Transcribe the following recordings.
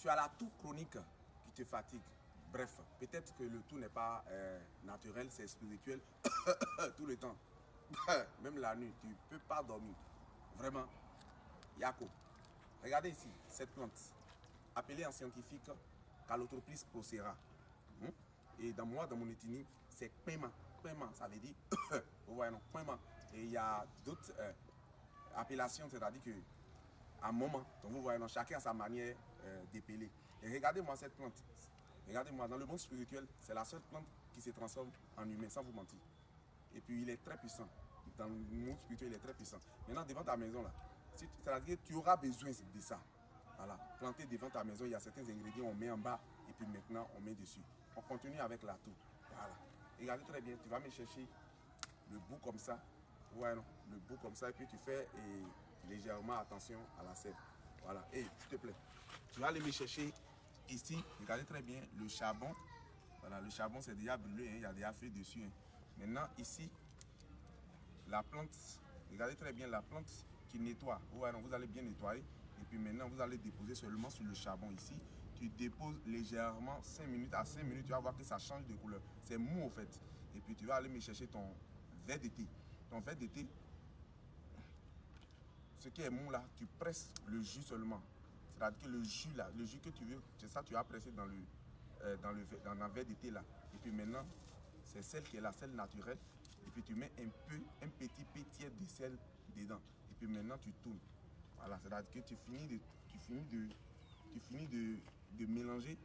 tu as la toux chronique qui te fatigue. Bref, peut-être que le tout n'est pas naturel, c'est spirituel tout le temps. Même la nuit, tu ne peux pas dormir. Vraiment, Yako. Regardez ici, cette plante, appelée en scientifique Calotropis procera. Et dans mon ethnie, c'est paiement. Paiement, ça veut dire, vous voyez, non, paiement. Et il y a d'autres appellations, c'est-à-dire que à un moment, donc vous voyez, non, chacun a sa manière d'épeler. Et regardez-moi cette plante. Regardez-moi, dans le monde spirituel, c'est la seule plante qui se transforme en humain, sans vous mentir. Et puis, il est très puissant. Dans le monde spirituel, il est très puissant. Maintenant, devant ta maison, là, c'est-à-dire que tu auras besoin de ça. Voilà, planter devant ta maison, il y a certains ingrédients, on met en bas, et puis maintenant, on met dessus. On continue avec la toux. Voilà. Regardez très bien, tu vas me chercher le bout comme ça. Ouais, non, le bout comme ça, et puis tu fais légèrement attention à la sève. Voilà, et s'il te plaît, tu vas aller me chercher ici, regardez très bien le charbon. Voilà, le charbon c'est déjà brûlé, hein, il y a déjà feu dessus. Hein. Maintenant, ici, la plante, regardez très bien la plante qui nettoie. Ouais, non, vous allez bien nettoyer. Et puis maintenant, vous allez déposer seulement sur le charbon ici. Tu déposes légèrement 5 minutes à 5 minutes, tu vas voir que ça change de couleur. C'est mou en fait. Et puis tu vas aller me chercher ton verre de thé. Ton verre de thé, ce qui est mou là, tu presses le jus seulement. C'est-à-dire que le jus là, le jus que tu veux, c'est ça que tu vas presser dans un verre de thé là. Et puis maintenant, c'est celle qui est la sel naturelle. Et puis tu mets un petit peu tiède de sel dedans. Et puis maintenant tu tournes. Voilà, c'est-à-dire que tu finis de mélanger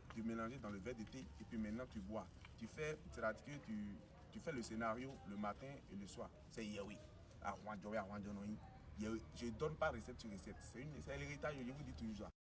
dans le verre de thé. Et puis maintenant tu bois. C'est-à-dire que tu fais le scénario le matin et le soir. C'est Yahweh. Je ne donne pas recette sur recette. C'est l'héritage, je vous dis toujours.